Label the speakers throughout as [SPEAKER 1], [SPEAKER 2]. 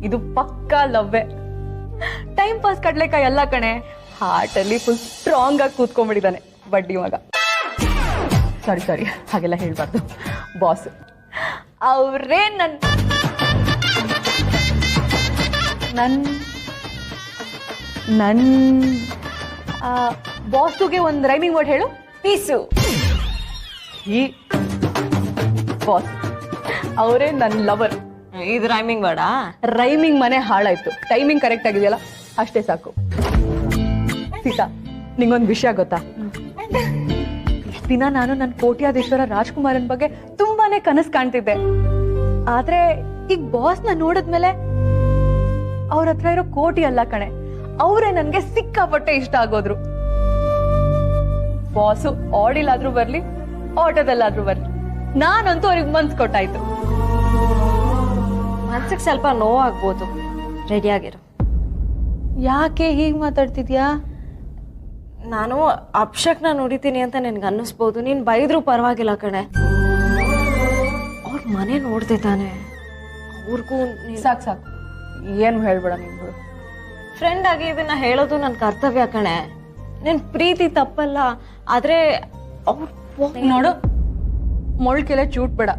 [SPEAKER 1] ಇದು ಪಕ್ಕಾ ಲವ್ವೇ. Time pass ಕಡ್ಲೆಕಾಯಿ ಎಲ್ಲ ಕಣೆ, ಹಾರ್ಟ್ ಅಲ್ಲಿ ಫುಲ್ ಸ್ಟ್ರಾಂಗ್ ಆಗಿ ಕೂತ್ಕೊಂಡ್ಬಿಟ್ಟಿದ್ದಾನೆ ಬಡ್ಡಿ ಮಗ. ಸಾರಿ ಹಾಗೆಲ್ಲ ಹೇಳ್ಬಾರ್ದು. ಬಾಸ್ ಅವ್ರೇ ನನ್ ಬಾಸುಗೆ ಒಂದು ರೈಮಿಂಗ್ ವರ್ಡ್ ಹೇಳು. ಪೀಸು. ಈ ಬಾಸ್ ಅವರೇ ನನ್ನ ಲವರ್.
[SPEAKER 2] ಇದು ರೈಮಿಂಗ್ ವರ್ಡಾ?
[SPEAKER 1] ರೈಮಿಂಗ್ ಮನೆ ಹಾಳಾಯ್ತು, ಟೈಮಿಂಗ್ ಕರೆಕ್ಟ್ ಆಗಿದೆಯಲ್ಲ ಅಷ್ಟೇ ಸಾಕು. ಸೀತಾ, ನಿಂಗೊಂದು ವಿಷಯ ಗೊತ್ತಾ? ಇಷ್ಟ ದಿನ ನಾನು ನನ್ನ ಕೋಟ್ಯಾಧೀಶ್ವರ ರಾಜ್ಕುಮಾರನ್ ಬಗ್ಗೆ ತುಂಬಾನೇ ಕನಸು ಕಾಣ್ತಿದ್ದೆ. ಆದ್ರೆ ಈಗ ಬಾಸ್ನ ನೋಡಿದ್ಮೇಲೆ ಅವ್ರ ಹತ್ರ ಇರೋ ಕೋಟಿ ಅಲ್ಲ ಕಣೆ, ಅವರೇ ನನ್ಗೆ ಸಿಕ್ಕಾಪಟ್ಟೆ ಇಷ್ಟ ಆಗೋದ್ರು. ಬಾಸು ಆಡಿಲಾದ್ರೂ ಬರ್ಲಿ, ಆಟೋದಲ್ಲಾದ್ರೂ ಬರ್ಲಿ, ನಾನಂತೂ ಅವ್ರಿಗೆ ಮನ್ಸ್ ಕೊಟ್ಟಾಯ್ತು.
[SPEAKER 2] ಮನ್ಸಿಗೆ ಸ್ವಲ್ಪ ನೋವಾಗ್ಬೋದು, ರೆಡಿ ಆಗಿರು.
[SPEAKER 1] ಯಾಕೆ ಹೀಗ್ ಮಾತಾಡ್ತಿದ್ಯಾ?
[SPEAKER 2] ನಾನು ಅಪ್ಶಕ್ನ ನೋಡಿದ್ದೀನಿ ಅಂತ ನಿನ್ಗೆ ಅನ್ನಿಸ್ಬೋದು, ನೀನ್ ಬೈದ್ರು ಪರವಾಗಿಲ್ಲ ಕಣೆ. ಅವ್ರ ಮನೆ ನೋಡ್ದೆ ತಾನೆ, ಅವ್ರಿಗೂ
[SPEAKER 1] ಸಾಕು ಏನು ಹೇಳ್ಬೇಡ ನಿನ್ಗಳು.
[SPEAKER 2] ಫ್ರೆಂಡ್ ಆಗಿ ಇದನ್ನ ಹೇಳೋದು ನನ್ ಕರ್ತವ್ಯ ಕಣೆ. ನಿನ್ ಪ್ರೀತಿ ತಪ್ಪಲ್ಲ, ಆದ್ರೆ
[SPEAKER 1] ನೋಡು, ಮೊಳ್ಕೆಲೆ ಚೂಟ್ ಬೇಡ.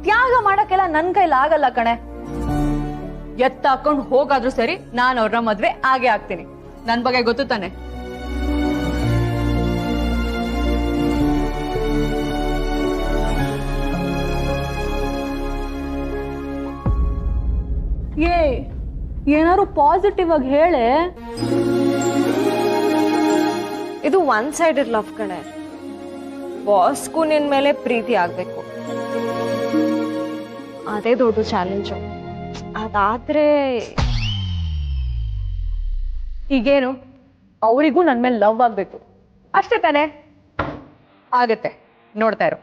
[SPEAKER 1] ತ್ಯಾಗ ಮಾಡಕ್ಕೆಲ್ಲ ನನ್ ಕೈಲಿ ಆಗಲ್ಲ ಕಣೆ. ಎತ್ತಾಕೊಂಡು ಹೋಗಾದ್ರೂ ಸರಿ, ನಾನು ಅವ್ರ ಮದ್ವೆ ಆಗೇ ಆಗ್ತೀನಿ. ನನ್ ಬಗ್ಗೆ ಗೊತ್ತು ತಾನೆ. ಏನಾದ್ರು ಪಾಸಿಟಿವ್ ಆಗಿ ಹೇಳೆ.
[SPEAKER 2] ಇದು ಒನ್ ಸೈಡೆಡ್ ಲವ್ ಕಣೆ. ಬಾಸ್ಗೂ ನಿನ್ ಮೇಲೆ ಪ್ರೀತಿ ಆಗ್ಬೇಕು, ಅದೇ ದೊಡ್ಡ ಚಾಲೆಂಜು. ಅದಾದ್ರೆ
[SPEAKER 1] ಈಗೇನು, ಅವರಿಗೂ ನನ್ ಮೇಲೆ ಲವ್ ಆಗ್ಬೇಕು ಅಷ್ಟೇ ತಾನೆ? ಆಗತ್ತೆ, ನೋಡ್ತಾ ಇರು.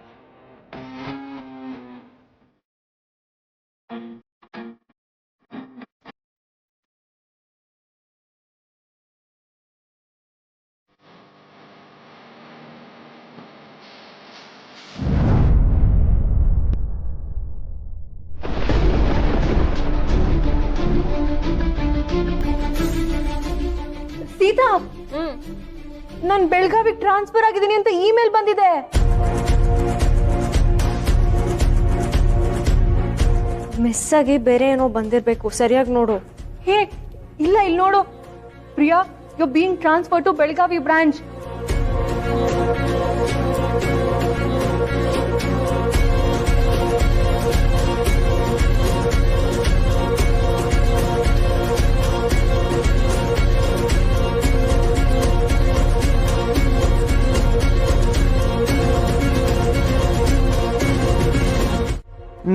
[SPEAKER 1] ಸೀತಾ, ನಾನ್ ಬೆಳಗಾವಿಗೆ ಟ್ರಾನ್ಸ್ಫರ್ ಆಗಿದ್ದೀನಿ ಅಂತ ಇಮೇಲ್ ಬಂದಿದೆ.
[SPEAKER 2] ಮಿಸ್ ಆಗಿ ಬೇರೆ ಏನೋ ಬಂದಿರ್ಬೇಕು, ಸರಿಯಾಗಿ ನೋಡು.
[SPEAKER 1] ಹೇ ಇಲ್ಲ, ಇಲ್ಲಿ ನೋಡು. Priya, you being transfer to Belagavi branch.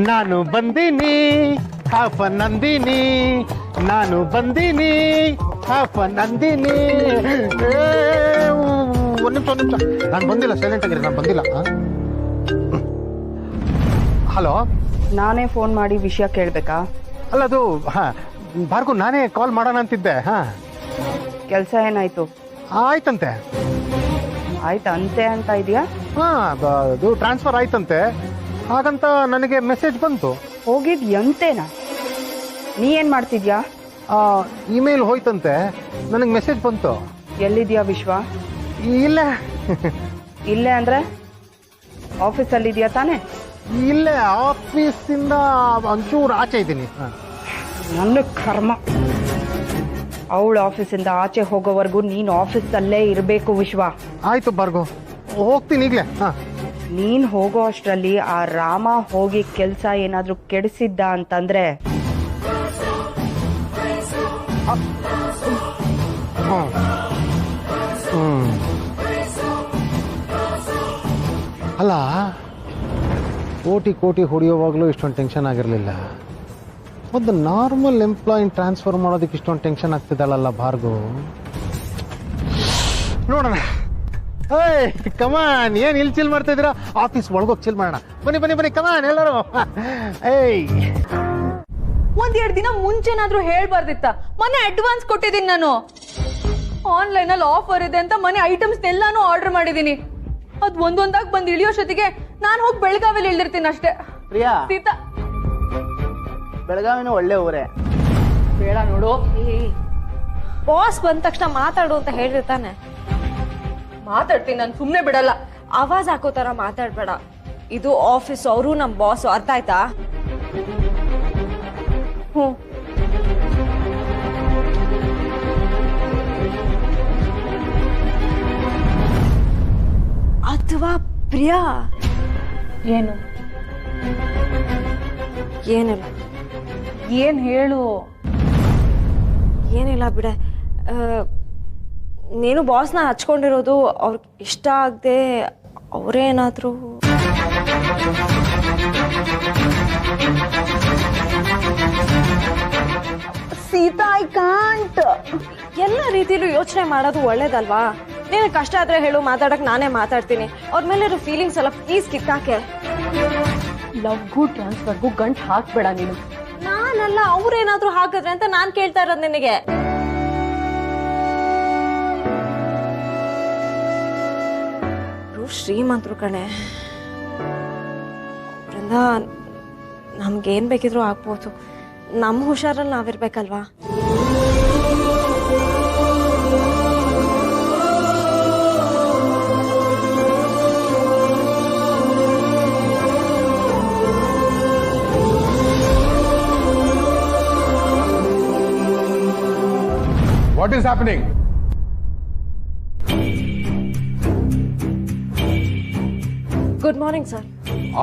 [SPEAKER 3] ನಾನು ಬಂದೀನಿ ಹಾಫ ನಂದಿನಿ, ನಾನು ಬಂದೀನಿ ಹಾಫ ನಂದಿನಿ. ಒಂದು ನಿಮಿಷ, ನಾನು ಬಂದಿಲ್ಲ, ಸೈಲೆಂಟ್ ಆಗಿರಿ, ನಾನು ಬಂದಿಲ್ಲ. ಹಲೋ,
[SPEAKER 4] ನಾನೇ ಫೋನ್ ಮಾಡಿ ವಿಷಯ ಕೇಳಬೇಕಾ?
[SPEAKER 3] ಅಲ್ಲ ಅದು ಭಾರ್ಗು, ನಾನೇ ಕಾಲ್ ಮಾಡೋಣ ಅಂತಿದ್ದೆ.
[SPEAKER 4] ಕೆಲಸ ಏನಾಯ್ತು?
[SPEAKER 3] ಆಯ್ತಂತೆ.
[SPEAKER 4] ಆಯ್ತಂತೆ ಅಂತ ಇದೆಯಾ?
[SPEAKER 3] ಅದು ಟ್ರಾನ್ಸ್ಫರ್ ಆಯ್ತಂತೆ, ಹಾಗಂತ ನನಗೆ ಮೆಸೇಜ್ ಬಂತು.
[SPEAKER 4] ಹೋಗಿದ್ ಎಂತೇನಾ? ನೀ ಏನ್ ಮಾಡ್ತಿದ್ಯಾ?
[SPEAKER 3] ಇಮೇಲ್ ಹೋಯ್ತಂತೆ, ನನಗೆ ಮೆಸೇಜ್ ಬಂತು.
[SPEAKER 4] ಎಲ್ಲಿದ್ಯಾ ವಿಶ್ವ?
[SPEAKER 3] ಇಲ್ಲೇ.
[SPEAKER 4] ಇಲ್ಲೇ ಅಂದ್ರೆ ಆಫೀಸಲ್ಲಿ ಇದೆಯಾ ತಾನೆ?
[SPEAKER 3] ಇಲ್ಲೇ ಆಫೀಸಿಂದ ಒಂಚೂರು ಆಚೆ ಇದ್ದೀನಿ.
[SPEAKER 4] ನನ್ನ ಕರ್ಮ, ಅವಳ ಆಫೀಸಿಂದ ಆಚೆ ಹೋಗೋವರೆಗೂ ನೀನು ಆಫೀಸಲ್ಲೇ ಇರಬೇಕು ವಿಶ್ವ.
[SPEAKER 3] ಆಯ್ತು ಭಾರ್ಗು, ಹೋಗ್ತೀನಿ ಈಗಲೇ.
[SPEAKER 4] ನೀನ್ ಹೋಗೋ ಅಷ್ಟರಲ್ಲಿ ಆ ರಾಮ ಹೋಗಿ ಕೆಲ್ಸ ಏನಾದ್ರೂ ಕೆಡಿಸಿದ್ದ ಅಂತಂದ್ರೆ
[SPEAKER 3] ಅಲ್ಲ, ಕೋಟಿ ಕೋಟಿ ಹೊಡೆಯುವಾಗಲೂ ಇಷ್ಟೊಂದು ಟೆನ್ಷನ್ ಆಗಿರಲಿಲ್ಲ. ಒಂದು ನಾರ್ಮಲ್ ಎಂಪ್ಲಾಯಿನ್ ಟ್ರಾನ್ಸ್ಫರ್ ಮಾಡೋದಕ್ಕೆ ಇಷ್ಟೊಂದು ಟೆನ್ಷನ್ ಆಗ್ತಿದ್ದಾಳಲ್ಲ ಭಾರ್ಗು. ನೋಡೋಣ. ಏಯ್ ಕಮಾನ್, ಏನ್ ಇಲ್ಲಿ ಚಿಲ್ ಮಾಡ್ತಾ ಇದ್ದೀರಾ? ಆಫೀಸ್ ಒಳಗೋಗಿ ಚಿಲ್ ಮಾಡೋಣ. ಬನ್ನಿ ಬನ್ನಿ ಬನ್ನಿ, ಕಮಾನ್ ಎಲ್ಲರೂ. ಏಯ್,
[SPEAKER 1] ಒಂದೆರಡು ದಿನ ಮುಂಚೆನಾದ್ರೂ ಹೇಳ್ಬಾರ್ದಿತ್ತ? ಮನೆ ಅಡ್ವಾನ್ಸ್ ಕೊಟ್ಟಿದ್ದೀನಿ ನಾನು. ಆನ್ಲೈನ್ ಅಲ್ಲಿ ಆಫರ್ ಇದೆ ಅಂತ ಮನೆ ಐಟಮ್ಸ್ ಎಲ್ಲಾನು ಆರ್ಡರ್ ಮಾಡಿದೀನಿ. ಅದ್ ಒಂದೊಂದಾಗಿ ಬಂದು ಇಳಿಯೋಷ್ಟೊತ್ತಿಗೆ ನಾನು ಹೋಗಿ ಬೆಳಗಾವಿಲಿ ಇಳಿದಿರ್ತೀನಿ ಅಷ್ಟೇ.
[SPEAKER 5] ಪ್ರಿಯಾ,
[SPEAKER 1] ಸೀತಾ,
[SPEAKER 5] ಬೆಳಗಾವಿನೂ ಒಳ್ಳೆ ಊರೇ.
[SPEAKER 1] ಬೇಡ ನೋಡು.
[SPEAKER 2] ಬಾಸ್ ಬಂದ ತಕ್ಷಣ ಮಾತಾಡು ಅಂತ ಹೇಳಿರ್ತಾನೆ.
[SPEAKER 1] ಮಾತಾಡ್ತೀನಿ, ನಾನು ಸುಮ್ಮನೆ ಬಿಡಲ್ಲ.
[SPEAKER 2] ಆವಾಜ್ ಹಾಕೋ ತರ ಮಾತಾಡ್ಬೇಡ. ಇದು ಆಫೀಸ್, ಅವರು ನಮ್ ಬಾಸ್, ಅರ್ಥ ಆಯ್ತಾ?
[SPEAKER 1] ಹ್ಞೂ.
[SPEAKER 2] ಅಥವಾ ಪ್ರಿಯಾ?
[SPEAKER 1] ಏನು?
[SPEAKER 2] ಏನಿಲ್ಲ.
[SPEAKER 1] ಏನ್ ಹೇಳು?
[SPEAKER 2] ಏನಿಲ್ಲ ಬಿಡೆ. ನೀನು ಬಾಸ್ನ ಹಚ್ಕೊಂಡಿರೋದು ಅವ್ರಿಗೆ ಇಷ್ಟ ಆಗದೆ ಅವರೇನಾದ್ರೂ
[SPEAKER 1] ಸೀತಾ, ಐ ಕಾಂಟ್.
[SPEAKER 2] ಎಲ್ಲ ರೀತಿಲೂ ಯೋಚನೆ ಮಾಡೋದು ಒಳ್ಳೇದಲ್ವಾ? ನೀನು ಕಷ್ಟ ಆದ್ರೆ ಹೇಳು, ಮಾತಾಡಕ್ ನಾನೇ ಮಾತಾಡ್ತೀನಿ. ಅವ್ರ ಮೇಲೆ ಇರೋ ಫೀಲಿಂಗ್ಸ್ ಎಲ್ಲ ಪ್ಲೀಸ್ ಕಿತ್ತಾಕೆ.
[SPEAKER 1] ಲವ್ಗೂ ಟ್ರಾನ್ಸ್ಫರ್ಗೂ ಗಂಟ್ ಹಾಕ್ಬೇಡ ನೀನು.
[SPEAKER 2] ನಾನಲ್ಲ, ಅವ್ರೇನಾದ್ರೂ ಹಾಕಿದ್ರೆ ಅಂತ ನಾನ್ ಕೇಳ್ತಾ ಇರೋದು ನಿನಗೆ. ಶ್ರೀಮಂತರು ಕಣೆ, ಅವರಿಂದ ನಮ್ಗೇನ್ ಬೇಕಿದ್ರು ಆಗ್ಬೋದು. ನಮ್ಮ ಹುಷಾರಲ್ಲಿ ನಾವಿರ್ಬೇಕಲ್ವಾ?
[SPEAKER 6] What is happening?
[SPEAKER 2] Good morning sir.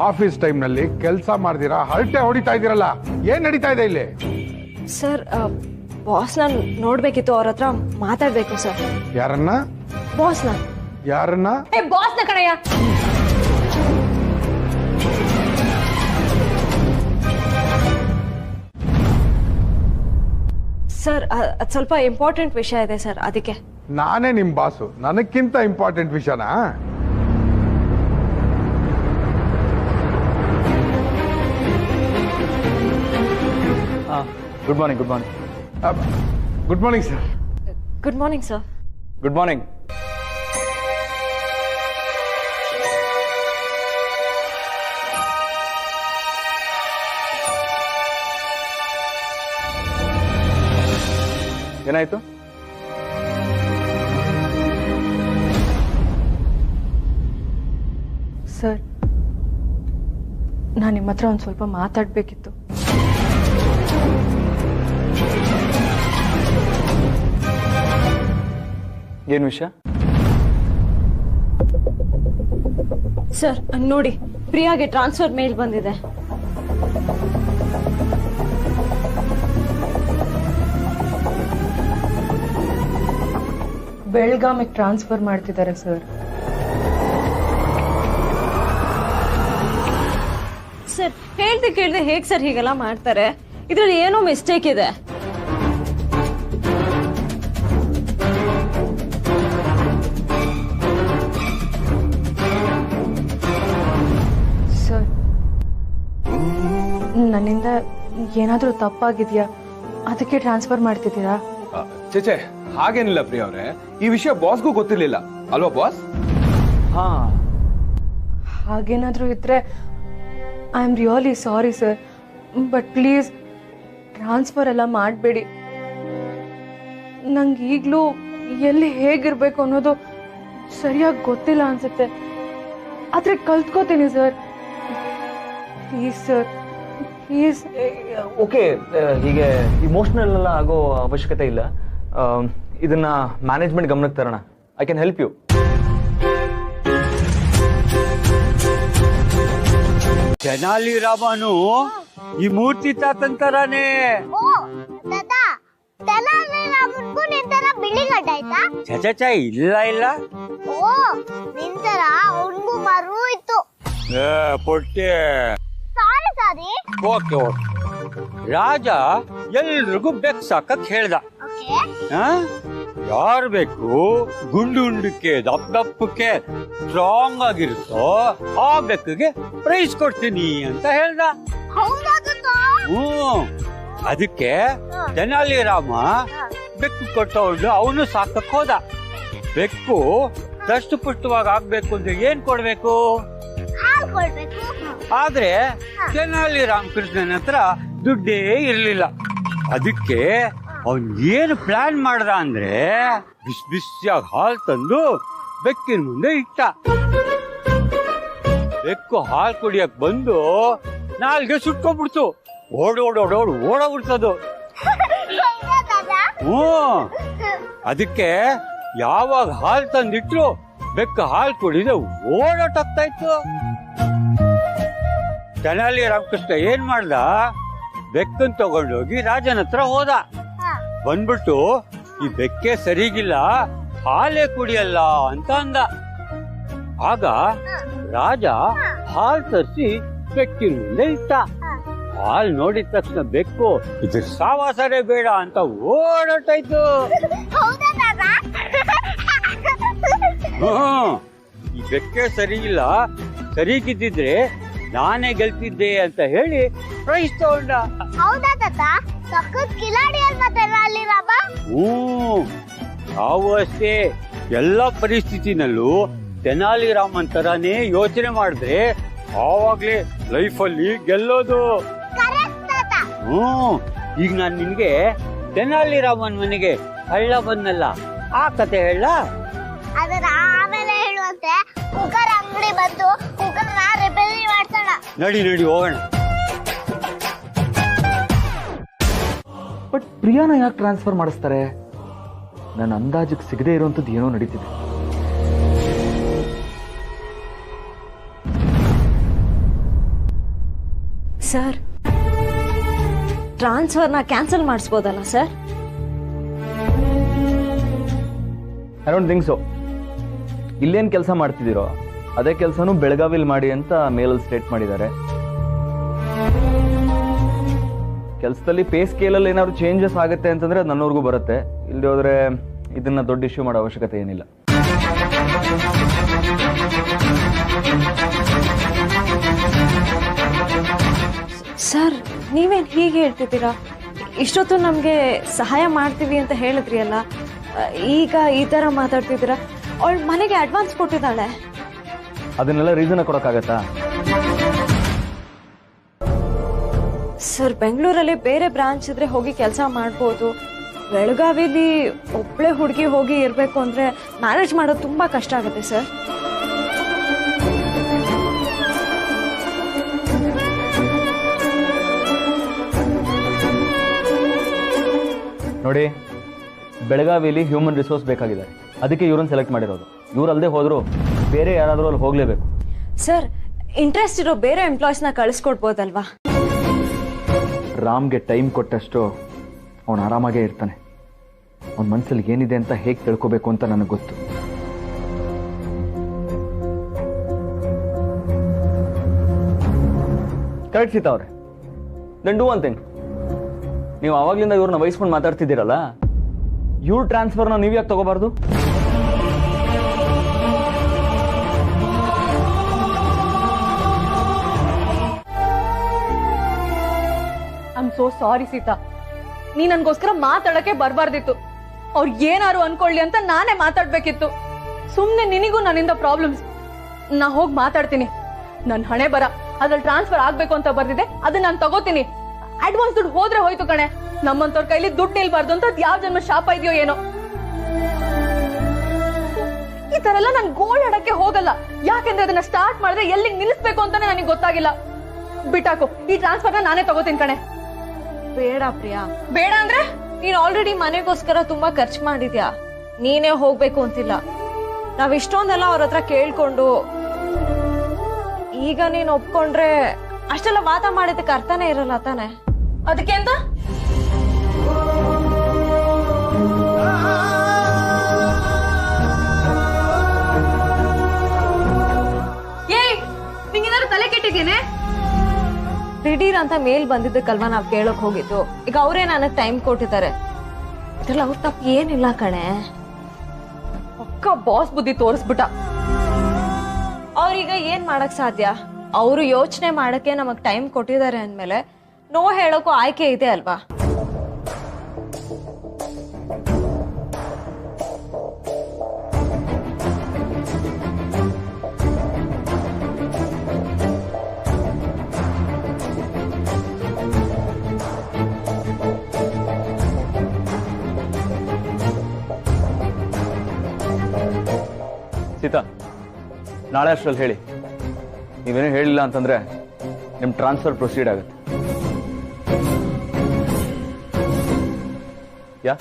[SPEAKER 6] Office time ನಲ್ಲಿ ಕೆಲಸ ಮಾಡ್ತೀರಾ, ಹರಟೆ ಹೊಡಿತಾ ಇದ್ದೀರಲ್ಲ, ಏನ್ ನಡೀತಾ ಇದೆ ಇಲ್ಲಿ?
[SPEAKER 2] ಸರ್, ಬಾಸ್ನ ನೋಡ್ಬೇಕಿತ್ತು, ಅವ್ರ ಹತ್ರ ಮಾತಾಡ್ಬೇಕು ಸರ್.
[SPEAKER 6] ಯಾರನ್ನ?
[SPEAKER 2] ಬಾಸ್ನ.
[SPEAKER 6] ಯಾರನ್ನ?
[SPEAKER 1] ಬಾಸ್ನ ಕಣಯ್ಯ.
[SPEAKER 2] ಸರ್, ಅದು ಸ್ವಲ್ಪ ಇಂಪಾರ್ಟೆಂಟ್ ವಿಷಯ ಇದೆ ಸರ್, ಅದಕ್ಕೆ.
[SPEAKER 6] ನಾನೇ ನಿಮ್ ಬಾಸು, ನನಕ್ಕಿಂತ ಇಂಪಾರ್ಟೆಂಟ್ ವಿಷಯನಾ?
[SPEAKER 5] Good morning. Good morning.
[SPEAKER 6] Good morning sir.
[SPEAKER 2] Good morning sir.
[SPEAKER 5] Good morning. ಏನಾಯ್ತು?
[SPEAKER 1] ಸರ್, ನಾನು ನಿಮ್ಮ ಹತ್ರ ಒಂದು ಸ್ವಲ್ಪ ಮಾತಾಡಬೇಕಿತ್ತು.
[SPEAKER 5] ಏನು ವಿಷಯ?
[SPEAKER 2] ಸರ್ ನೋಡಿ, ಪ್ರಿಯಾಗೆ ಟ್ರಾನ್ಸ್ಫರ್ ಮೇಲ್ ಬಂದಿದೆ.
[SPEAKER 1] ಬೆಳಗಾವಿಗೆ ಟ್ರಾನ್ಸ್ಫರ್ ಮಾಡ್ತಿದ್ದಾರೆ ಸರ್.
[SPEAKER 2] ಸರ್, ಹೇಳ್ದೆ ಕೇಳ್ದೆ ಹೇಗ್ ಸರ್ ಹೀಗೆಲ್ಲ ಮಾಡ್ತಾರೆ? ಇದ್ರಲ್ಲಿ ಏನೋ ಮಿಸ್ಟೇಕ್ ಇದೆ.
[SPEAKER 1] ಸರ್, ನನ್ನಿಂದ ಏನಾದರೂ ತಪ್ಪಾಗಿದೆಯಾ? ಅದಕ್ಕೆ ಟ್ರಾನ್ಸ್ಫರ್ ಮಾಡ್ತಿದ್ದೀರಾ?
[SPEAKER 7] ಚೇಚೆ, ಹಾಗೇನಿಲ್ಲ ಪ್ರಿಯ ಅವರೇ. ಈ ವಿಷಯ ಬಾಸ್ಗೂ ಗೊತ್ತಿರ್ಲಿಲ್ಲ ಅಲ್ವಾ ಬಾಸ್?
[SPEAKER 5] ಹಾ,
[SPEAKER 1] ಹಾಗೇನಾದರೂ ಇದ್ರೆ I am really sorry sir, but please transfer ಎಲ್ಲ ಮಾಡಬೇಡಿ. ನಂಗೆ ಈಗಲೂ ಎಲ್ಲಿ ಹೇಗಿರ್ಬೇಕು ಅನ್ನೋದು ಸರಿಯಾಗಿ ಗೊತ್ತಿಲ್ಲ ಅನ್ಸುತ್ತೆ. ಆದರೆ ಕಲ್ತ್ಕೋತೀನಿ sir. Please sir, please.
[SPEAKER 8] Okay, ಹೀಗೆ ಇಮೋಷನಲ್ ಎಲ್ಲ ಆಗೋ ಅವಶ್ಯಕತೆ ಇಲ್ಲ. ಇದನ್ನ ಮ್ಯಾನೇಜ್ಮೆಂಟ್ ಗಮನಕ್ಕೆ ತರೋಣ. I can help you.
[SPEAKER 9] Tenali ರಾಮನು ಈ ಮೂರ್ತಿ ತಾತನ್ ತರಾನೇ. ಚಚ ಇಲ್ಲ ಇಲ್ಲ.
[SPEAKER 10] ನಿಂತರ ಅವನ್ಗೂ ಮರು ಇತ್ತು.
[SPEAKER 9] ಪೊಟ್ಟೆ. Okay okay. ರಾಜ ಎಲ್ರಿಗೂ ಬೆಕ್ ಸಾಕಕ್ ಹೇಳ್ದ. ಯಾರು ಬೇಕು ಗುಂಡು ಉಂಡಕ್ಕೆ ದಪ್ಪ ದಪ್ಪಕ್ಕೆ ಸ್ಟ್ರಾಂಗ್ ಆಗಿರುತ್ತೋ ಆ ಬೆಕ್ಕಿಗೆ ಪ್ರೈಸ್ ಕೊಡ್ತೀನಿ ಅಂತ ಹೇಳ್ದ. ಅದಕ್ಕೆ ತೆನಾಲಿ ರಾಮ ಬೆಕ್ಕು ಕೊಟ್ಟವಳು ಅವನು ಸಾಕಕ್ ಹೋದ. ಬೆಕ್ಕು ದಷ್ಟು ಪುಷ್ಟವಾಗಿ ಆಗ್ಬೇಕು ಅಂದ್ರೆ ಏನ್ ಕೊಡ್ಬೇಕು? ಆದ್ರೆ ತೆನಾಲಿ ರಾಮಕೃಷ್ಣನ ಹತ್ರ ದುಡ್ಡೇ ಇರ್ಲಿಲ್ಲ. ಅದಕ್ಕೆ ಅವನ್ ಏನು ಪ್ಲಾನ್ ಮಾಡ್ದ ಅಂದ್ರೆ ಬಿಸಿ ಬಿಸಿಯಾಗಿ ಹಾಲು ತಂದು ಬೆಕ್ಕಿನ ಮುಂದೆ ಇಟ್ಟ. ಬೆಕ್ಕು ಹಾಲು ಕುಡಿಯಕ್ ಬಂದು ನಾಲ್ಗೆ ಸುಟ್ಕೊಂಡ್ಬಿಡ್ತು. ಓಡೋಗ್ಬಿಡ್ತದು. ಅದಕ್ಕೆ ಯಾವಾಗ ಹಾಲು ತಂದಿಟ್ರು ಬೆಕ್ಕು ಹಾಲು ಕುಡಿದು ಓಡೋಟಾಗ್ತಾ ಇತ್ತು. ತೆನಾಲಿ ರಾಮಕೃಷ್ಣ ಏನ್ ಮಾಡ್ದ, ಬೆಕ್ಕನ್ ತಗೊಂಡೋಗಿ ರಾಜನ ಹತ್ರ ಹೋದ. ಬಂದ್ಬಿಟ್ಟು ಈ ಬೆಕ್ಕೆ ಸರಿಗಿಲ್ಲ, ಹಾಲೇ ಕುಡಿಯಲ್ಲ ಅಂತ ಅಂದ. ಆಗ ರಾಜ ಹಾಲು ತರಿಸಿ ಬೆಕ್ಕಿನ ಮುಂದೆ ಇಟ್ಟ. ಹಾಲು ನೋಡಿದ ತಕ್ಷಣ ಬೆಕ್ಕು ಇದ್ರ ಸಾವಾಸರೇ ಬೇಡ ಅಂತ ಓಡೋಟಾಯ್ತು. ಈ ಬೆಕ್ಕೆ ಸರಿಗಿಲ್ಲ, ಸರಿಗಿದ್ದಿದ್ರೆ ನಾನೇ ಗೆಲ್ತಿದ್ದೆ ಅಂತ ಹೇಳಿ ಪ್ರೈಸ್ ತಗೊಂಡ. ನಾವು ಅಷ್ಟೇ ಎಲ್ಲ ಪರಿಸ್ಥಿತಿನಲ್ಲೂ ತೆನಾಲಿ ರಾಮನ್ ತರಾನೇ ಯೋಚನೆ ಮಾಡಿದ್ರೆ ಆವಾಗ್ಲೇ ಲೈಫಲ್ಲಿ ಗೆಲ್ಲೋದು. ಈಗ ನಾನ್ ನಿನ್ಗೆ ತೆನಾಲಿ ರಾಮನ್ ಮನೆಗೆ ಹಳ್ಳ ಬಂದಲ್ಲ, ಆ ಕತೆ ಹೇಳ.
[SPEAKER 10] ಅದರ ಆಮೇಲೆ ಹೇಳುವಂತೆ ಕುಕ್ಕರ್ ಅಂಗಡಿ ಬಂದು ಕುಕ್ಕರ್ನ ರಿಪೇರಿ ಮಾಡ್ಸೋಣ.
[SPEAKER 9] ನಡಿ ಹೋಗೋಣ.
[SPEAKER 8] ಬಟ್ ಪ್ರಿಯಾನ ಯಾಕೆ ಟ್ರಾನ್ಸ್ಫರ್ ಮಾಡಿಸ್ತಾರೆ? ನನ್ನ ಅಂದಾಜಿಗೆ ಸಿಗದೆ ಇರುವಂಥದ್ದು ಏನೋ ನಡೀತಿದೆ.
[SPEAKER 2] ಸರ್, ಟ್ರಾನ್ಸ್ಫರ್ನ ಕ್ಯಾನ್ಸಲ್ ಮಾಡಿಸ್ಬೋದಲ್ಲ sir?
[SPEAKER 8] I don't think so. ಇಲ್ಲೇನು ಕೆಲಸ ಮಾಡ್ತಿದ್ದೀರೋ ಅದೇ ಕೆಲಸನೂ ಬೆಳಗಾವಿಲಿ ಮಾಡಿ ಅಂತ ಮೇಲಲ್ಲಿ ಸ್ಟೇಟ್ ಮಾಡಿದ್ದಾರೆ. ಕೆಲಸದಲ್ಲಿ ಪೇ ಸ್ಕೇಲಲ್ಲಿ ಏನಾದ್ರು ಚೇಂಜಸ್ ಆಗುತ್ತೆ ಅಂತಂದ್ರೆ ಅದು ನನ್ನವರೆಗೂ ಬರುತ್ತೆ. ಇಲ್ಲದೆ ಹೋದ್ರೆ ಇದನ್ನ ದೊಡ್ಡ ಇಶ್ಯೂ ಮಾಡೋ ಅವಶ್ಯಕತೆ ಏನಿಲ್ಲ.
[SPEAKER 2] ಸರ್, ನೀವೇನು ಹೀಗೆ ಹೇಳ್ತಿದ್ದೀರಾ? ಇಷ್ಟೊತ್ತು ನಮಗೆ ಸಹಾಯ ಮಾಡ್ತೀವಿ ಅಂತ ಹೇಳಿದ್ರಿ ಅಲ್ಲ, ಈಗ ಈ ಥರ ಮಾತಾಡ್ತಿದ್ದೀರಾ? ಅವಳ ಮನೆಗೆ ಅಡ್ವಾನ್ಸ್ ಕೊಟ್ಟಿದ್ದಾಳೆ.
[SPEAKER 8] ಅದನ್ನೆಲ್ಲ ರೀಸನ್ ಕೊಡೋಕ್ಕಾಗತ್ತಾ?
[SPEAKER 2] ಸರ್, ಬೆಂಗಳೂರಲ್ಲಿ ಬೇರೆ ಬ್ರಾಂಚ್ ಇದ್ರೆ ಹೋಗಿ ಕೆಲಸ ಮಾಡ್ಬೋದು. ಬೆಳಗಾವಿಲಿ ಒಬ್ಬಳೆ ಹುಡುಗಿ ಹೋಗಿ ಇರಬೇಕು ಅಂದರೆ ಮ್ಯಾನೇಜ್ ಮಾಡೋದು ತುಂಬ ಕಷ್ಟ ಆಗುತ್ತೆ ಸರ್.
[SPEAKER 8] ನೋಡಿ, ಬೆಳಗಾವಿಲಿ ಹ್ಯೂಮನ್ ರಿಸೋರ್ಸ್ ಬೇಕಾಗಿದೆ, ಅದಕ್ಕೆ ಇವ್ರನ್ನ ಸೆಲೆಕ್ಟ್ ಮಾಡಿರೋದು. ಇವ್ರಲ್ಲದೆ ಹೋದ್ರು ಬೇರೆ ಯಾರಾದರೂ ಅಲ್ಲಿ ಹೋಗಲೇಬೇಕು.
[SPEAKER 2] ಸರ್, ಇಂಟ್ರೆಸ್ಟ್ ಇರೋ ಬೇರೆ ಎಂಪ್ಲಾಯೀಸ್ನ ಕಳಿಸ್ಕೊಡ್ಬೋದಲ್ವಾ?
[SPEAKER 8] ರಾಮ್ಗೆ ಟೈಮ್ ಕೊಟ್ಟಷ್ಟು ಅವನು ಆರಾಮಾಗೇ ಇರ್ತಾನೆ. ಅವನ ಮನಸ್ಸಲ್ಲಿ ಏನಿದೆ ಅಂತ ಹೇಗೆ ತಿಳ್ಕೋಬೇಕು ಅಂತ ನನಗೆ ಗೊತ್ತು. ಕರೆಕ್ಟ್ ಸೀತಾ ಅವ್ರೆ. Then do one thing. ನೀವು ಆವಾಗ್ಲಿಂದ ಇವ್ರನ್ನ ವಹಿಸ್ಕೊಂಡು ಮಾತಾಡ್ತಿದ್ದೀರಲ್ಲ, ಇವ್ರ ಟ್ರಾನ್ಸ್ಫರ್ನ ನೀವು ಯಾಕೆ ತಗೋಬಾರ್ದು?
[SPEAKER 1] I am so sorry Sita. ನೀ ನನ್ಗೋಸ್ಕರ ಮಾತಾಡಕ್ಕೆ ಬರ್ಬಾರ್ದಿತ್ತು. ಅವ್ರು ಏನಾರು ಅನ್ಕೊಳ್ಳಿ ಅಂತ ನಾನೇ ಮಾತಾಡ್ಬೇಕಿತ್ತು. ಸುಮ್ನೆ ನಿನಗೂ ನನ್ನಿಂದ ಪ್ರಾಬ್ಲಮ್ಸ್. ನಾ ಹೋಗಿ ಮಾತಾಡ್ತೀನಿ. ನನ್ ಹಣೆ ಬರ ಅದ್ರಲ್ಲಿ ಟ್ರಾನ್ಸ್ಫರ್ ಆಗ್ಬೇಕು ಅಂತ ಬರ್ದಿದೆ, ಅದನ್ನ ನಾನು ತಗೋತೀನಿ. ಅಡ್ವಾನ್ಸ್ ದುಡ್ಡು ಹೋದ್ರೆ ಹೋಯ್ತು ಕಣೆ. ನಮ್ಮಂತವ್ರ ಕೈಲಿ ದುಡ್ಡು ನಿಲ್ಬಾರ್ದು ಅಂತ ಯಾವ ಜನ್ಮ ಶಾಪ ಇದೆಯೋ ಏನೋ. ಈ ತರ ಎಲ್ಲ ನಾನು ಗೋಳ್ ಆಡಕ್ಕೆ ಹೋಗಲ್ಲ. ಯಾಕೆಂದ್ರೆ ಅದನ್ನ ಸ್ಟಾರ್ಟ್ ಮಾಡಿದ್ರೆ ಎಲ್ಲಿಗೆ ನಿಲ್ಲಿಸ್ಬೇಕು ಅಂತಾನೆ ನನಗೆ ಗೊತ್ತಾಗಿಲ್ಲ. ಬಿಟ್ಟಾಕು, ಈ ಟ್ರಾನ್ಸ್ಫರ್ನ ನಾನೇ ತಗೋತೀನಿ ಕಣೆ.
[SPEAKER 2] ಬೇಡ ಪ್ರಿಯಾ. ಬೇಡ ಅಂದ್ರೆ ನೀನ್ ಆಲ್ರೆಡಿ ಮನೆಗೋಸ್ಕರ ತುಂಬಾ ಖರ್ಚು ಮಾಡಿದ್ಯಾ. ನೀನೇ ಹೋಗ್ಬೇಕು ಅಂತಿಲ್ಲ. ನಾವ್ ಇಷ್ಟೊಂದೆಲ್ಲ ಅವ್ರ ಹತ್ರ ಕೇಳ್ಕೊಂಡು ಈಗ ನೀನ್ ಒಪ್ಕೊಂಡ್ರೆ ಅಷ್ಟೆಲ್ಲ ವಾದ ಮಾಡಿದಕ್ಕೆ ಅರ್ಥನೇ ಇರಲ್ಲ ತಾನೆ.
[SPEAKER 1] ಅದಕ್ಕೆ ಅಂತ ನಿಂಗೇನಾದ್ರು ತಲೆ ಕೆಟ್ಟಿದ್ದೇನೆ?
[SPEAKER 2] ದಿಢೀರ್ ಅಂತ ಮೇಲ್ ಬಂದಿದ್ದಕ್ಕಲ್ವಾ ನಾವ್ ಕೇಳಕ್ ಹೋಗಿದ್ದು. ಈಗ ಅವರೇ ನನಗ್ ಟೈಮ್ ಕೊಟ್ಟಿದ್ದಾರೆ. ಇದ್ರಲ್ಲಿ ಅವ್ರ ತಪ್ಪು ಏನಿಲ್ಲ ಕಣೆ.
[SPEAKER 1] ಪಕ್ಕ ಬಾಸ್ ಬುದ್ಧಿ ತೋರಿಸ್ಬಿಟ್ಟ.
[SPEAKER 2] ಅವ್ರೀಗ ಏನ್ ಮಾಡಕ್ ಸಾಧ್ಯ? ಅವರು ಯೋಚನೆ ಮಾಡಕ್ಕೆ ನಮಗ್ ಟೈಮ್ ಕೊಟ್ಟಿದ್ದಾರೆ ಅಂದ್ಮೇಲೆ ನೋ ಹೇಳೋಕ್ಕೂ ಆಯ್ಕೆ ಇದೆ ಅಲ್ವಾ?
[SPEAKER 8] ಸೀತಾ, ನಾಳೆ ಅಷ್ಟರಲ್ಲಿ ಹೇಳಿ. ನೀವೇನು ಹೇಳಿಲ್ಲ ಅಂತಂದ್ರೆ ನಿಮ್ಮ ಟ್ರಾನ್ಸ್ಫರ್ ಪ್ರೊಸೀಡ್ ಆಗುತ್ತೆ. ಯಾ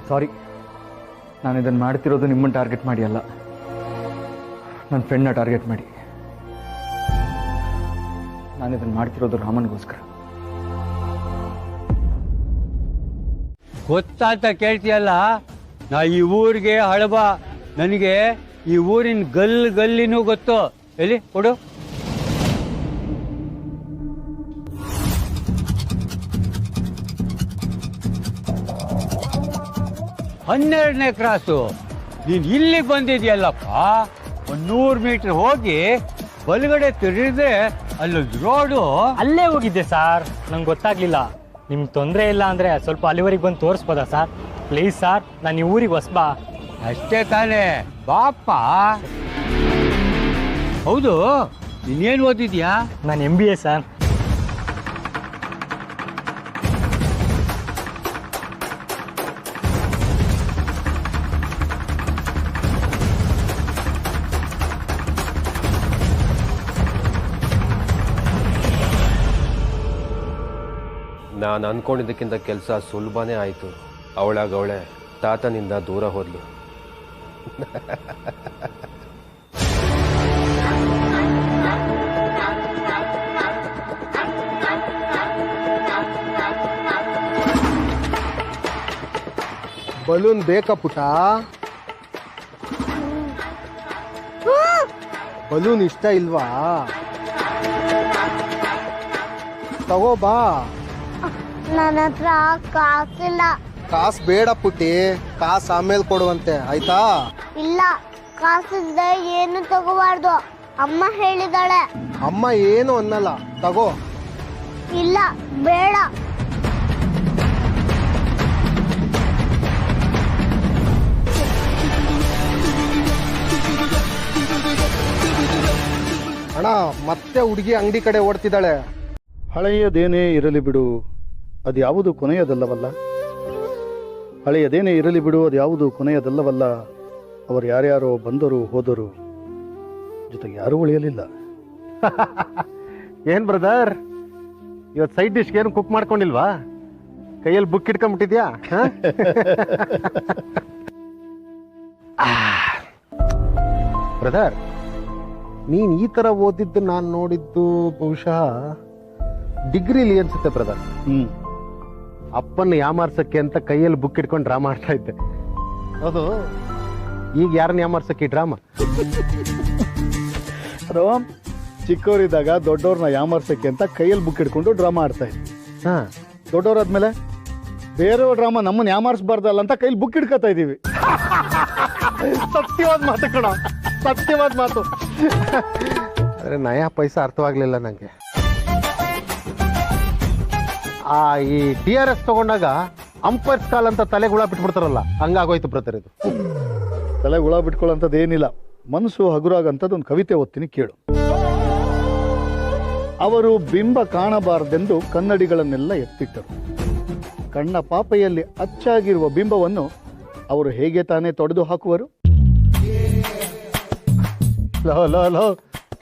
[SPEAKER 8] ಸಾರಿ, ನಾನು ಇದನ್ನು ಮಾಡ್ತಿರೋದು ನಿಮ್ಮನ್ನು ಟಾರ್ಗೆಟ್ ಮಾಡಿ ಅಲ್ಲ, ನನ್ನ ಫ್ರೆಂಡ್ನ ಟಾರ್ಗೆಟ್ ಮಾಡಿ. ನಾನು ಇದನ್ನು ಮಾಡ್ತಿರೋದು ರಾಮನ್ಗೋಸ್ಕರ.
[SPEAKER 9] ಗೊತ್ತಾತ ಕೇಳ್ತೀಯಲ್ಲ, ನಾ ಈ ಊರಿಗೆ ಹಳಬ, ನನಗೆ ಈ ಊರಿನ ಗಲ್ಲಿನೂ ಗೊತ್ತು. ಎಲ್ಲಿ ಕೊಡು. 12ನೇ ಕ್ರಾಸು. ನೀನ್ ಇಲ್ಲಿ ಬಂದಿದ್ಯಲ್ಲಪ್ಪ, 100 ಮೀಟರ್ ಹೋಗಿ ಬಲಗಡೆ ತಿರುಗಿದ್ರೆ ಅಲ್ಲೊಂದು ರೋಡು.
[SPEAKER 11] ಅಲ್ಲೇ ಹೋಗಿದ್ದೆ ಸರ್, ನಂಗೆ ಗೊತ್ತಾಗ್ಲಿಲ್ಲ. ನಿಮ್ಗೆ ತೊಂದರೆ ಇಲ್ಲ ಅಂದ್ರೆ ಸ್ವಲ್ಪ ಅಲ್ಲಿವರೆಗೆ ಬಂದು ತೋರಿಸ್ಬೋದಾ ಸರ್? ಪ್ಲೀಸ್ ಸರ್, ನಾನು ಈ ಊರಿಗೆ ಹೊಸಬಾ.
[SPEAKER 9] ಅಷ್ಟೇ ತಾನೇ, ಬಾಪ. ಹೌದು, ನೀನೇನು ಓದಿದ್ಯಾ?
[SPEAKER 11] ನಾನು MBA ಸರ್.
[SPEAKER 12] ನಾನು ಅಂದ್ಕೊಂಡಿದ್ದಕ್ಕಿಂತ ಕೆಲಸ ಸುಲಭನೇ ಆಯಿತು. ಅವಳಾಗವಳೆ ತಾತನಿಂದ ದೂರ ಹೋದ್ಲು.
[SPEAKER 3] ಬಲೂನ್ ಬೇಕಾ ಪುಟ? ಬಲೂನ್ ಇಷ್ಟ ಇಲ್ವಾ? ತಗೋ ಬಾ.
[SPEAKER 10] ನನ್ನ ಹತ್ರ ಕಾಸಿಲ್ಲ.
[SPEAKER 3] ಕಾಸು ಬೇಡ ಪುಟ್ಟಿ, ಕಾಸು ಆಮೇಲೆ ಕೊಡುವಂತೆ, ಆಯ್ತಾ?
[SPEAKER 10] ಇಲ್ಲ, ಕಾಸಿದ್ರೆ ಏನು ತಗೋಬಾರ್ದು, ಅಮ್ಮ ಹೇಳಿದಾಳೆ.
[SPEAKER 3] ಅಮ್ಮ ಏನು ಅನ್ನಲ್ಲ, ತಗೋ.
[SPEAKER 10] ಇಲ್ಲ, ಬೇಡ.
[SPEAKER 3] ಅಣ್ಣ, ಮತ್ತೆ ಹುಡುಗಿ ಅಂಗಡಿ ಕಡೆ ಓಡ್ತಿದ್ದಾಳೆ.
[SPEAKER 13] ಹಳೆಯದೇನೇ ಇರಲಿ ಬಿಡು, ಅದು ಯಾವುದು ಕೊನೆಯದಲ್ಲವಲ್ಲ. ಹಳೆಯದೇನೇ ಇರಲಿ ಬಿಡು, ಅದು ಯಾವುದು ಕೊನೆಯದಲ್ಲವಲ್ಲ. ಅವರು ಯಾರ್ಯಾರೋ ಬಂದರು ಹೋದರು, ಜೊತೆಗೆ ಯಾರೂ ಉಳಿಯಲಿಲ್ಲ.
[SPEAKER 3] ಏನ್ ಬ್ರದರ್, ಇವತ್ತು ಸೈಡ್ ಡಿಶ್ಗೆ ಏನು ಕುಕ್ ಮಾಡ್ಕೊಂಡಿಲ್ವಾ? ಕೈಯಲ್ಲಿ ಬುಕ್ ಇಟ್ಕೊಂಡ್ಬಿಟ್ಟಿದ್ಯಾ? ಬ್ರದರ್, ನೀನ್ ಈ ತರ ಓದಿದ್ದು ನಾನು ನೋಡಿದ್ದು ಬಹುಶಃ ಡಿಗ್ರಿಲಿ ಅನ್ಸುತ್ತೆ ಬ್ರದರ್. ಅಪ್ಪನ್ನ ಯಾಮಾರ್ಸಕ್ಕೆ ಅಂತ ಕೈಯಲ್ಲಿ ಬುಕ್ ಇಟ್ಕೊಂಡು ಡ್ರಾಮಾ ಆಡ್ತಾ ಇದ್ದೆ. ಹೌದು, ಈಗ ಯಾರನ್ನ ಯಾಮಾರ್ಸಕ್ಕೆ ಡ್ರಾಮಾ?
[SPEAKER 13] ರಾಮ್, ಚಿಕ್ಕವರಿದ್ದಾಗ ದೊಡ್ಡವ್ರನ್ನ ಯಾಮಾರ್ಸಕ್ಕೆ ಅಂತ ಕೈಯಲ್ಲಿ ಬುಕ್ ಇಟ್ಕೊಂಡು ಡ್ರಾಮಾ ಆಡ್ತಾ ಇದ್ವಿ. ದೊಡ್ಡವರಾದ್ಮೇಲೆ ಬೇರೆಯವ್ರ ಡ್ರಾಮಾ ನಮ್ಮನ್ನ ಯಾಮಾರಿಸಬಾರ್ದಲ್ಲ ಅಂತ ಕೈಲಿ ಬುಕ್ ಇಟ್ಕೋತಾ ಇದೀವಿ.
[SPEAKER 3] ಸತ್ಯವಾದ ಮಾತು ಕಣ, ಸತ್ಯವಾದ ಮಾತು. ಆದ್ರೆ ನಯಾ ಪೈಸಾ ಅರ್ಥವಾಗ್ಲಿಲ್ಲ ನಂಗೆ. ಈ TRS ತಗೊಂಡಾಗ ಅಂಪೈರ್ಸ್ ಕಾಲ್ ಅಂತ ತಲೆಗೆ ಹುಳ ಬಿಟ್ಬಿಡ್ತಾರಲ್ಲ, ಹಂಗಾಗೋಯ್ತು ಬ್ರದರ್ ಇದು.
[SPEAKER 13] ತಲೆಗೆ ಹುಳ ಬಿಟ್ಕೊಳ್ಳೋಂಥದ್ದು ಏನಿಲ್ಲ, ಮನಸ್ಸು ಹಗುರಾಗಂಥದ್ದು ಒಂದು ಕವಿತೆ ಓದ್ತೀನಿ ಕೇಳು. ಅವರು ಬಿಂಬ ಕಾಣಬಾರದೆಂದು ಕನ್ನಡಿಗಳನ್ನೆಲ್ಲ ಎತ್ತಿಟ್ಟರು. ಕಣ್ಣ ಪಾಪೆಯಲ್ಲಿ ಅಚ್ಚಾಗಿರುವ ಬಿಂಬವನ್ನು ಅವರು ಹೇಗೆ ತಾನೇ ತೊಡೆದು ಹಾಕುವರು?
[SPEAKER 3] ಲೋ ಲೋ ಲೋ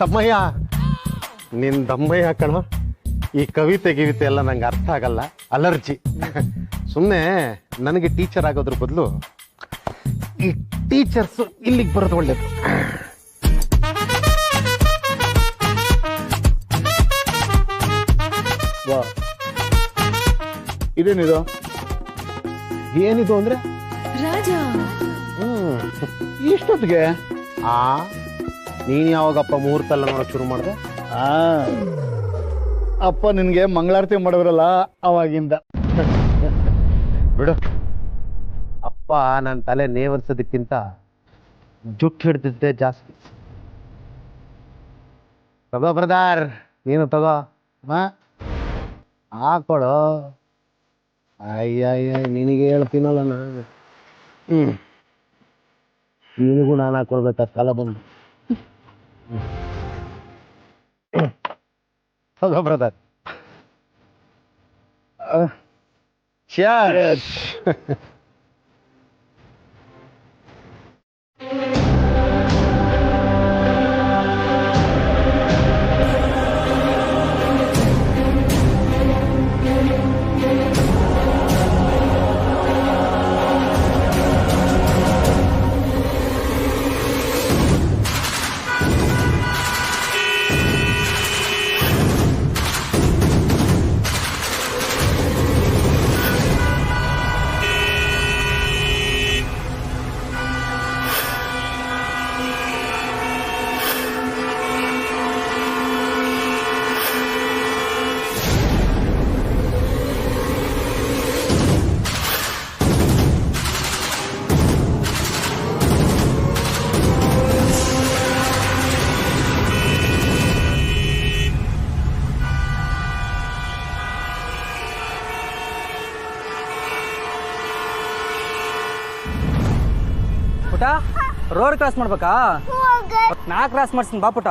[SPEAKER 3] ತಮ್ಮಯ್ಯ, ನಿನ್ ದಮ್ಮಯ್ಯ ಕಣ. ಈ ಕವಿತೆ ಗಿವಿತೆ ಎಲ್ಲ ನಂಗೆ ಅರ್ಥ ಆಗಲ್ಲ, ಅಲರ್ಜಿ. ಸುಮ್ಮನೆ ನನಗೆ ಟೀಚರ್ ಆಗೋದ್ರ ಬದಲು ಈ ಟೀಚರ್ಸ್ ಇಲ್ಲಿಗೆ ಬರೋದು ಒಳ್ಳೇದು.
[SPEAKER 13] ವಾ, ಇದೇನಿದು?
[SPEAKER 3] ಏನಿದು ಅಂದ್ರೆ
[SPEAKER 2] ರಾಜ,
[SPEAKER 13] ಇಷ್ಟೊತ್ತಿಗೆ
[SPEAKER 3] ನೀನ್ ಯಾವಾಗಪ್ಪ ಮುಹೂರ್ತಲ್ಲ ನೋಡಕ್ ಶುರು ಮಾಡಿದೆ?
[SPEAKER 13] ಅಪ್ಪ ನಿನ್ಗೆ ಮಂಗಳಾರತಿ ಮಾಡೋರಲ್ಲ ಅವಾಗಿಂದ.
[SPEAKER 3] ಬಿಡು, ಅಪ್ಪ ನನ್ನ ತಲೆ ನೇವರ್ಸೋದಕ್ಕಿಂತ ಜುಟ್ಟು ಹಿಡ್ದಿದ್ದೆ ಜಾಸ್ತಿ. ತಗೋ ಬ್ರದರ್, ನೀನು ತಗೋ. ಹಾಕೊಡು. ಅಯ್ಯ ನಿನಗೆ ಹೇಳ್ತೀನಲ್ಲ ನಾನು. ನಿನಗೂ ನಾನು ಹಾಕೊಳ್ಬೇಕಾದ ಕಾಲ ಬಂದು. ತಗೋ ಬ್ರದರ್. Cheers.
[SPEAKER 14] ಪುಟ ರೋಡ್ ಕ್ರಾಸ್ ಮಾಡ್ಬೇಕಾ? ನಾ ಕ್ರಾಸ್ ಮಾಡ್ತೀನಿ ಬಾ ಪುಟ.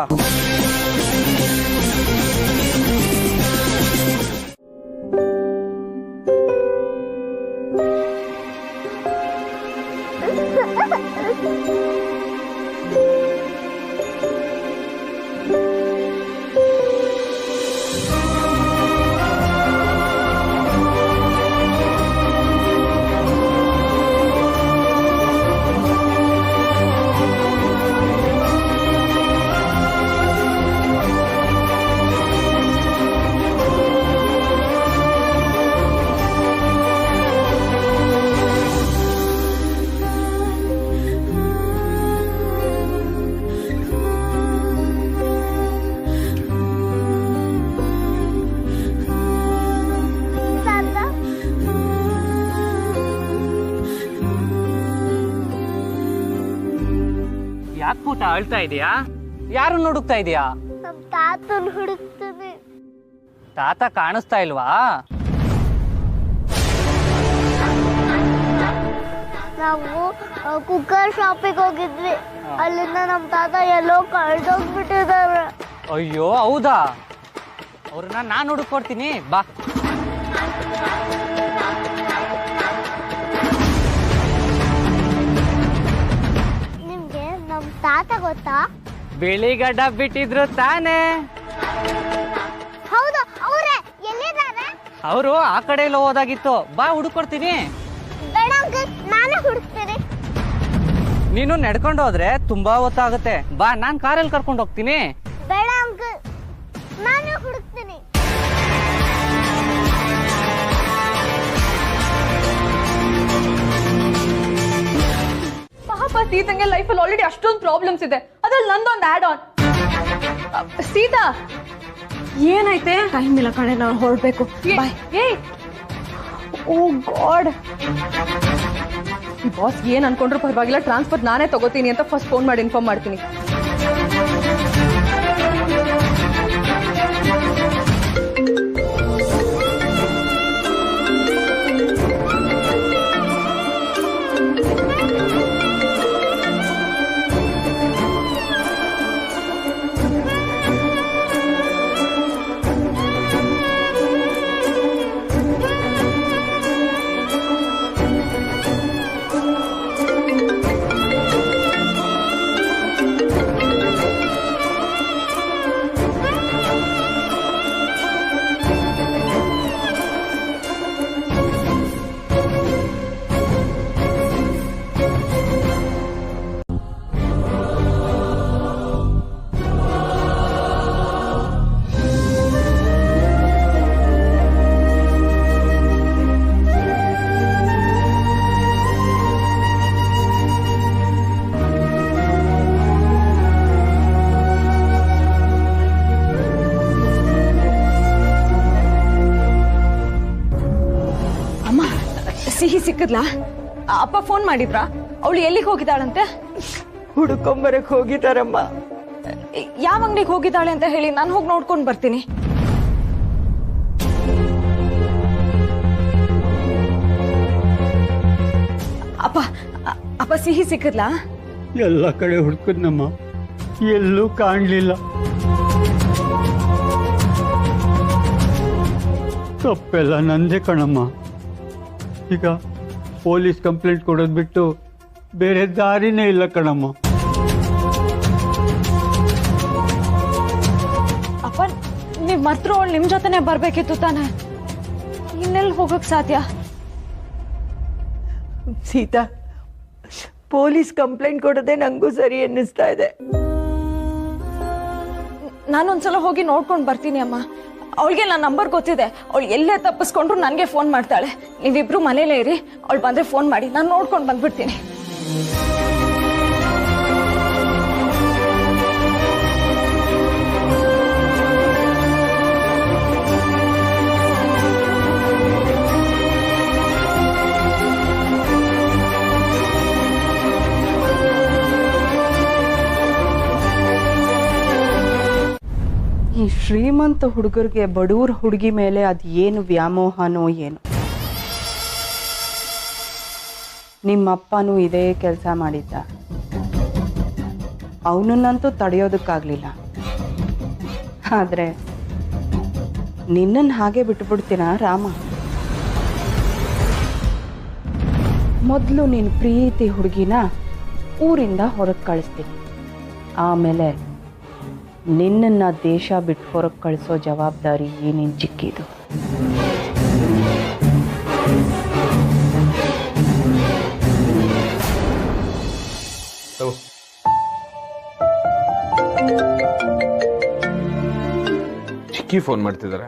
[SPEAKER 14] ಯಾಕೆ ಪುಟ ಅಳ್ತಾ ಇದೀಯಾ? ಯಾರನ್ನ ಹುಡುಕ್ತಾ ಇದೀಯಾ?
[SPEAKER 10] ನಮ್ ತಾತನ್ ಹುಡುಕ್ತೀನಿ.
[SPEAKER 14] ತಾತ ಕಾಣಿಸ್ತಾ ಇಲ್ವಾ?
[SPEAKER 10] ನಾವು ಕುಕ್ಕರ್ ಶಾಪಿಗೆ ಹೋಗಿದ್ವಿ, ಅಲ್ಲಿಂದ ನಮ್ ತಾತ ಎಲ್ಲೋ ಕಳ್ದೋಗ್ಬಿಟ್ಟಿದ್ದಾರೆ.
[SPEAKER 14] ಅಯ್ಯೋ ಹೌದಾ? ಅವ್ರನ್ನ ನಾನು ಹುಡುಕೊಡ್ತೀನಿ ಬಾ.
[SPEAKER 10] ನಿಮ್ಗೆ ನಮ್ ತಾತ ಗೊತ್ತಾ?
[SPEAKER 14] ಬಿಳಿಗಡ್ಡ ಬಿಟ್ಟಿದ್ರು ತಾನೇ?
[SPEAKER 10] ಹೌದು, ಅವ್ರೆ ಎಲ್ಲಿದ್ದಾರೆ?
[SPEAKER 14] ಅವರು ಆ ಕಡೆ ಎಲ್ಲ ಹೋದಾಗಿತ್ತು, ಬಾ ಹುಡುಕೊಡ್ತೀನಿ.
[SPEAKER 10] ಬೇಡ ಅಂಕಲ್, ನಾನೇ ಹುಡುಕ್ತೀನಿ.
[SPEAKER 14] ನೀನು ನಡ್ಕೊಂಡು ಹೋದ್ರೆ ತುಂಬಾ ಹೊತ್ತಾಗುತ್ತೆ, ಬಾ ನಾನ್ ಕಾರಲ್ಲಿ ಕರ್ಕೊಂಡು ಹೋಗ್ತೀನಿ.
[SPEAKER 10] ಬೇಡ ಅಂಕಲ್, ನಾನೇ ಹುಡುಕ್ತೀನಿ.
[SPEAKER 1] ಪಾಪ ಸೀತಂಗೆ ಲೈಫಲ್ಲಿ ಆಲ್ರೆಡಿ ಅಷ್ಟೊಂದು ಪ್ರಾಬ್ಲಮ್ಸ್ ಇದೆ, ಅದ್ರಲ್ಲಿ ನಂದೊಂದು ಆಡ್ ಆನ್. ಸೀತಾ
[SPEAKER 2] ಏನೈತೆ? ಟೈಮ್ ಇಲ್ಲ ಕಣೆ, ನಾವು ಹೊರಡ್ಬೇಕು.
[SPEAKER 1] ಓ ಗಾಡ್, ಈ ಬಾಸ್ ಏನ್ ಅನ್ಕೊಂಡ್ರು ಪರವಾಗಿಲ್ಲ, ಟ್ರಾನ್ಸ್ಫರ್ ನಾನೇ ತಗೋತೀನಿ ಅಂತ ಫಸ್ಟ್ ಫೋನ್ ಮಾಡಿ ಇನ್ಫಾರ್ಮ್ ಮಾಡ್ತೀನಿ.
[SPEAKER 2] ಸಿಹಿ ಸಿಕ್ಕದ್ಲಾ? ಅಪ್ಪ ಫೋನ್ ಮಾಡಿದ್ರಾ? ಅವಳು ಎಲ್ಲಿಗೆ ಹೋಗಿದ್ದಾಳಂತೆ?
[SPEAKER 4] ಹುಡುಕೊಂಬರಕ್ ಹೋಗಿದಾರಮ್ಮ.
[SPEAKER 2] ಯಾವ ಅಂಗಡಿಗೆ ಹೋಗಿದ್ದಾಳೆ ಅಂತ ಹೇಳಿ ನಾನು ಹೋಗಿ ನೋಡ್ಕೊಂಡು ಬರ್ತೀನಿ. ಅಪ್ಪ ಅಪ್ಪ ಸಿಹಿ ಸಿಕ್ಕದ್ಲಾ?
[SPEAKER 9] ಎಲ್ಲ ಕಡೆ ಹುಡುಕದ್ನಮ್ಮ, ಎಲ್ಲೂ ಕಾಣಲಿಲ್ಲ. ತಪ್ಪೆಲ್ಲ ನಂದೇ ಕಣಮ್ಮ. ಈಗ ಪೊಲೀಸ್ ಕಂಪ್ಲೇಂಟ್ ಕೊಡೋದು ಬಿಟ್ಟು ಬೇರೆ ದಾರಿನೇ ಇಲ್ಲ ಕಣಮ್ಮ.
[SPEAKER 2] ಅಪ್ಪ ನೀವ್ ಮರ್ತರು ಅವಳು ನಿಮ್ ಜೊತೆನೆ ಬರ್ಬೇಕಿತ್ತು ತಾನೆ, ಇನ್ನೆಲ್ಲಿ ಹೋಗಕ್ ಸಾಧ್ಯ?
[SPEAKER 1] ಸೀತಾ, ಪೊಲೀಸ್ ಕಂಪ್ಲೇಂಟ್ ಕೊಡೋದೇ ನಂಗೂ ಸರಿ ಅನ್ನಿಸ್ತಾ ಇದೆ.
[SPEAKER 2] ನಾನೊಂದ್ಸಲ ಹೋಗಿ ನೋಡ್ಕೊಂಡು ಬರ್ತೀನಿ ಅಮ್ಮ. ಅವಳಿಗೆ ನನ್ನ ನಂಬರ್ ಗೊತ್ತಿದೆ, ಅವಳು ಎಲ್ಲೇ ತಪ್ಪಿಸ್ಕೊಂಡ್ರು ನನಗೆ ಫೋನ್ ಮಾಡ್ತಾಳೆ. ನೀವಿಬ್ರು ಮನೇಲೇ ಇರಿ, ಅವಳು ಬಂದ್ರೆ ಫೋನ್ ಮಾಡಿ, ನಾನು ನೋಡ್ಕೊಂಡು ಬಂದ್ಬಿಡ್ತೀನಿ.
[SPEAKER 4] ಈ ಶ್ರೀಮಂತ ಹುಡುಗರಿಗೆ ಬಡವ್ರ ಹುಡುಗಿ ಮೇಲೆ ಅದು ಏನು ವ್ಯಾಮೋಹನೋ ಏನು. ನಿಮ್ಮಪ್ಪನೂ ಇದೇ ಕೆಲಸ ಮಾಡಿದ್ದ, ಅವನನ್ನಂತೂ ತಡೆಯೋದಕ್ಕಾಗಲಿಲ್ಲ. ಆದರೆ ನಿನ್ನನ್ನು ಹಾಗೆ ಬಿಟ್ಬಿಡ್ತೀನ ರಾಮ? ಮೊದಲು ನಿನ್ನ ಪ್ರೀತಿ ಹುಡುಗಿನ ಊರಿಂದ ಹೊರಗೆ ಕಳಿಸ್ತೀನಿ, ಆಮೇಲೆ ನಿನ್ನನ್ನು ದೇಶ ಬಿಟ್ಟು ಹೊರಗೆ ಕಳಿಸೋ ಜವಾಬ್ದಾರಿ ಏನೇನು ಚಿಕ್ಕಿದು.
[SPEAKER 7] ಚಿಕ್ಕಿ ಫೋನ್ ಮಾಡ್ತಿದ್ದಾರೆ.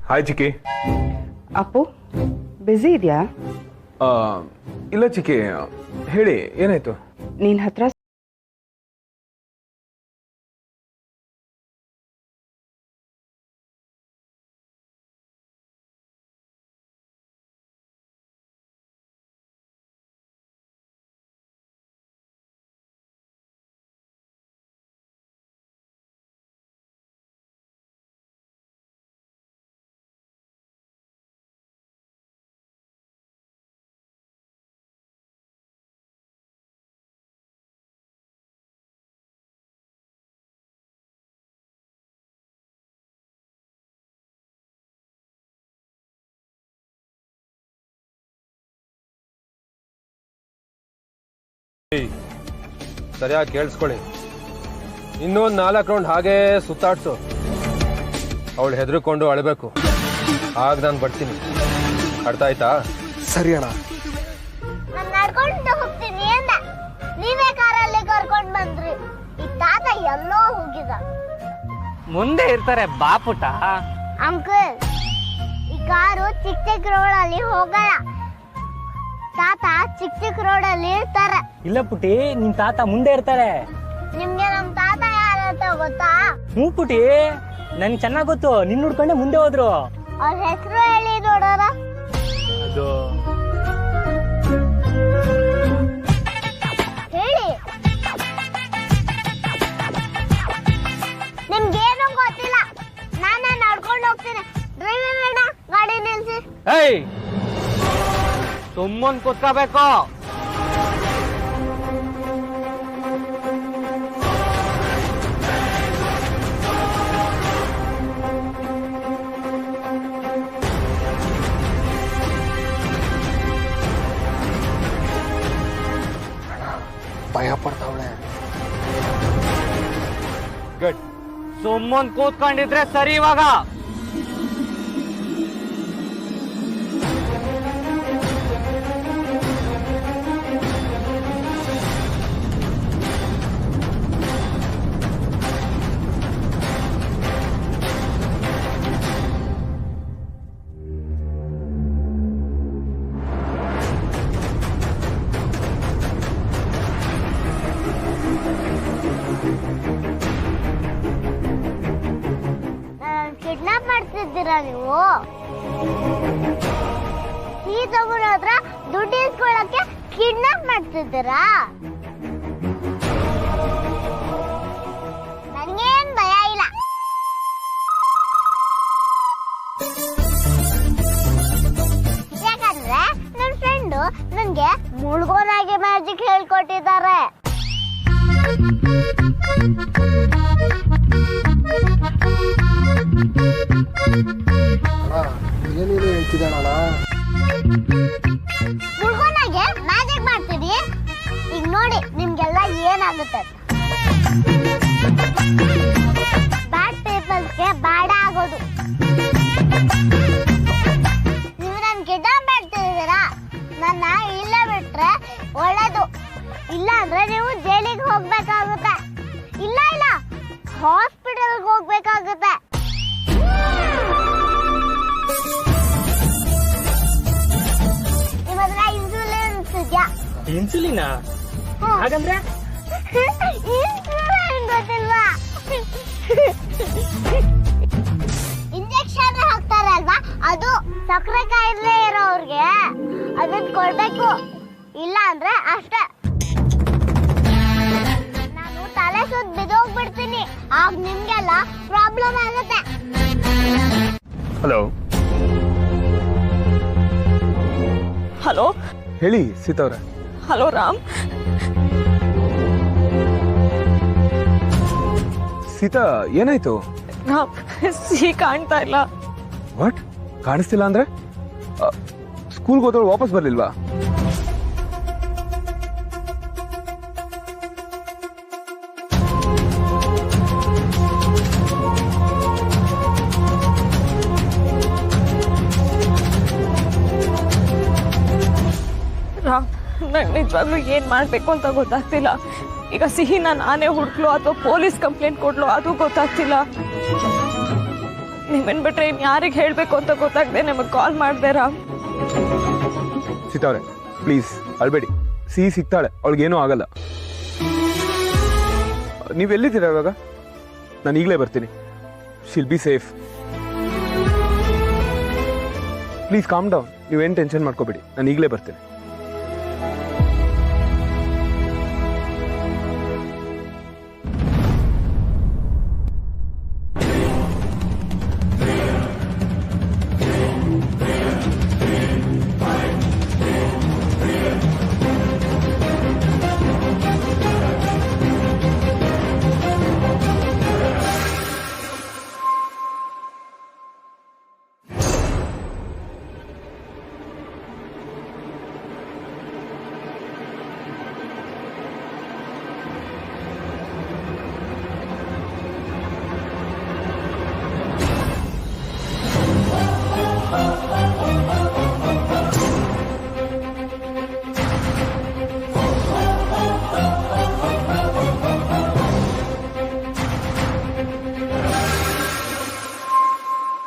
[SPEAKER 7] ಹಾಯ್ ಚಿಕ್ಕಿ.
[SPEAKER 4] ಅಪ್ಪು ಬ್ಯುಸಿ ಇದೆಯಾ?
[SPEAKER 7] ಇಲ್ಲ ಚಿಕ್ಕಿ, ಹೇಳಿ ಏನಾಯ್ತು?
[SPEAKER 4] ನಿನ್ನ ಹತ್ರ
[SPEAKER 12] ಸರಿಯಾಗಿ ಕೇಳಿಸ್ಕೊಳ್ಳಿ. ಇನ್ನೊಂದು 4 ರೌಂಡ್ ಹಾಗೇ ಸುತ್ತಾಡ್ಸು. ಅವಳು ಹೆದರ್ಕೊಂಡು ಅಳಬೇಕು, ಆಗ ನಾನು ಬರ್ತೀನಿ. ಅರ್ಥ ಆಯ್ತಾ?
[SPEAKER 6] ಸರಿ ಅಣ್ಣ.
[SPEAKER 10] ನಾನು ನಡ್ಕೊಂಡು ಹೋಗ್ತೀನಿ ಅಂದ, ನೀವೇ ಕಾರಲ್ಲಿ ಕರ್ಕೊಂಡು ಬಂದ್ರಿ. ಈ ತಾತ ಎಲ್ಲೋ ಹೋಗಿದ.
[SPEAKER 14] ಮುಂದೆ ಇರ್ತಾರೆ ಬಾಪುಟ.
[SPEAKER 10] ಅಂಕಲ್, ಈ ಕಾರು ಚಿಕ್ಕ ಚಿಕ್ಕ ರೋಡಲ್ಲಿ ಹೋಗಲ್ಲ. ತಾತ ಚಿಕ್ಕ ಚಿಕ್ಕ ರೋಡಲ್ಲಿ ಇರ್ತಾರೆ.
[SPEAKER 14] ಇಲ್ಲ ಪುಟಿ, ನಿಮ್ ತಾತ ಮುಂದೆ ಇರ್ತಾರೆ.
[SPEAKER 10] ನಿಮ್ಗೆ ನಮ್ ತಾತ ಯಾರಂತ ಗೊತ್ತಾ?
[SPEAKER 14] ಹ್ಞೂ ಪುಟಿ, ನನ್ಗೆ ಚೆನ್ನಾಗ್ ಗೊತ್ತು. ನಿನ್ನ ಹುಡ್ಕೊಂಡೆ ಮುಂದೆ ಹೋದ್ರು.
[SPEAKER 10] ಅವ್ರ ಹೆಸರು ಹೇಳಿ ನೋಡೋರ.
[SPEAKER 14] ಅದು
[SPEAKER 10] ಹೇಳಿ. ನಿಮ್ಗೇನು ಗೊತ್ತಿಲ್ಲ, ನಾನೇ ನಡ್ಕೊಂಡು ಹೋಗ್ತೀನಿ. ಡ್ರೈವರ್ ಬೇಡ, ಗಾಡಿ ನಿಲ್ಸಿ.
[SPEAKER 14] ಏಯ್, ಸುಮ್ಮನ್ ಕೂತ್ಕೋಬೇಕು.
[SPEAKER 6] ಭಯ ಪಡ್ತಾವಳೆ.
[SPEAKER 14] ಗುಡ್. ಸುಮ್ಮನ್ ಕೂತ್ಕೊಂಡಿದ್ರೆ ಸರಿ. ಇವಾಗ
[SPEAKER 10] ಕಿಡ್ನಾಪ್ ಮಾಡ್ತಿದ್ದೀರಾ ನೀವು? ಈ ತಮ್ಮನ ಹತ್ರ ದುಡ್ಡು ಇಸ್ಕೊಳ್ಳಕ್ಕೆ ಕಿಡ್ನಾಪ್ ಮಾಡ್ತಿದ್ದೀರಾ? ನನಗೇನ್ ಭಯ ಇಲ್ಲ. ಯಾಕಂದ್ರೆ ನನ್ನ ಫ್ರೆಂಡು ನನ್ಗೆ ಮುಳುಗೋನಾಗಿ ಮ್ಯಾಜಿಕ್ ಹೇಳ್ಕೊಟ್ಟಿದ್ದಾರೆ.
[SPEAKER 15] ಏನೇನು ಹೇಳ್ತಿದ್ದಾಳಲ್ಲ?
[SPEAKER 10] ಮುಳುಗೋನಾಗೆ ಮ್ಯಾಜಿಕ್ ಮಾಡ್ತೀರಿ. ಈಗ ನೋಡಿ ನಿಮ್ಗೆಲ್ಲ ಏನಾಗುತ್ತೆ. ಬ್ಯಾಡ್ ಪೀಪಲ್ಸ್ಗೆ ಬಾಡ ಆಗೋದು. ನೀವು ನನ್ ಕಿಡ್ನಾಪ್ ಮಾಡ್ತಿದ್ದೀರಾ? ನನ್ನ ಇಲ್ಲೇ ಬಿಟ್ರೆ ಒಳ್ಳೇದು. ಇಲ್ಲ ಅಂದ್ರೆ ನೀವು ಜೈಲಿಗೆ ಹೋಗ್ಬೇಕಾಗುತ್ತೆ. ಇಲ್ಲ ಹಾಸ್ಪಿಟಲ್ಗೆ ಹೋಗ್ಬೇಕಾಗುತ್ತೆ. ನಿಮ್ಮ ಹತ್ರ ಇನ್ಸುಲಿನ್ಸ್ ಇದೆಯಾ?
[SPEAKER 11] ಇನ್ಸುಲಿನಾ? ಹಾಗಂದ್ರೆ
[SPEAKER 10] ಇನ್ಸುಲಿನ್ ಗೊತ್ತಿಲ್ವಾ? ಇಂಜೆಕ್ಷನ್ ಹಾಕ್ತಾರಲ್ವಾ, ಅದು ಸಕ್ಕರೆ ಕಾಯಿಲೆ ಇರೋರ್ಗೆ ಅದನ್ನ ಕೊಡ್ಬೇಕು. ಇಲ್ಲ ಅಂದ್ರೆ ಅಷ್ಟೇ, ನಾನು ತಲೆ ಸುತ್ತ ಬಿದ್ದೋಗ್ಬಿಡ್ತೀನಿ. ಆಗ ನಿಮ್ಗೆಲ್ಲ ಪ್ರಾಬ್ಲಮ್ ಆಗುತ್ತೆ.
[SPEAKER 7] ಹಲೋ
[SPEAKER 2] ಹಲೋ
[SPEAKER 7] ಹೇಳಿ ಸೀತಾ ಅವ್ರೆ.
[SPEAKER 2] ಹಲೋ ರಾಮ್.
[SPEAKER 7] ಸೀತಾ ಏನಾಯ್ತು?
[SPEAKER 2] ರಾಮ್ ಸಿಹಿ ಕಾಣ್ತಾ ಇಲ್ಲ.
[SPEAKER 7] ವಾಟ್? ಕಾಣಿಸ್ತಿಲ್ಲ ಅಂದ್ರೆ ಸ್ಕೂಲ್ಗೆ ಹೋದವ್ರು ವಾಪಸ್ ಬರ್ಲಿಲ್ವಾ?
[SPEAKER 2] ರಾಮ್ ನಂಗೆ ನಿಜವಾಗ್ಲೂ ಏನ್ ಮಾಡ್ಬೇಕು ಅಂತ ಗೊತ್ತಾಗ್ತಿಲ್ಲ. ಈಗ ಸಿಹಿನ ನಾನೇ ಹುಡ್ಕ್ಲು ಅಥವಾ ಪೊಲೀಸ್ ಕಂಪ್ಲೇಂಟ್ ಕೊಡ್ಲು ಅದು ಗೊತ್ತಾಗ್ತಿಲ್ಲ. ನಿಮ್ಮನ್ ಬಿಟ್ರೆ ಇನ್ ಯಾರಿಗೆ ಹೇಳ್ಬೇಕು ಅಂತ ಗೊತ್ತಾಗದೆ ನಿಮಗೆ ಕಾಲ್ ಮಾಡ್ದೆ ರಾಮ್.
[SPEAKER 7] ಸೀತಾ ಅವ್ರೆ ಪ್ಲೀಸ್ ಅಳ್ಬೇಡಿ. ಸಿಹಿ ಸಿಗ್ತಾಳೆ, ಅವಳಿಗೇನೂ ಆಗಲ್ಲ. ನೀವೆಲ್ಲಿದ್ದೀರಾ ಇವಾಗ? ನಾನು ಈಗಲೇ ಬರ್ತೀನಿ. She'll be safe. Please calm down. ನೀವೇನು ಟೆನ್ಷನ್ ಮಾಡ್ಕೋಬೇಡಿ, ನಾನು ಈಗಲೇ ಬರ್ತೀನಿ.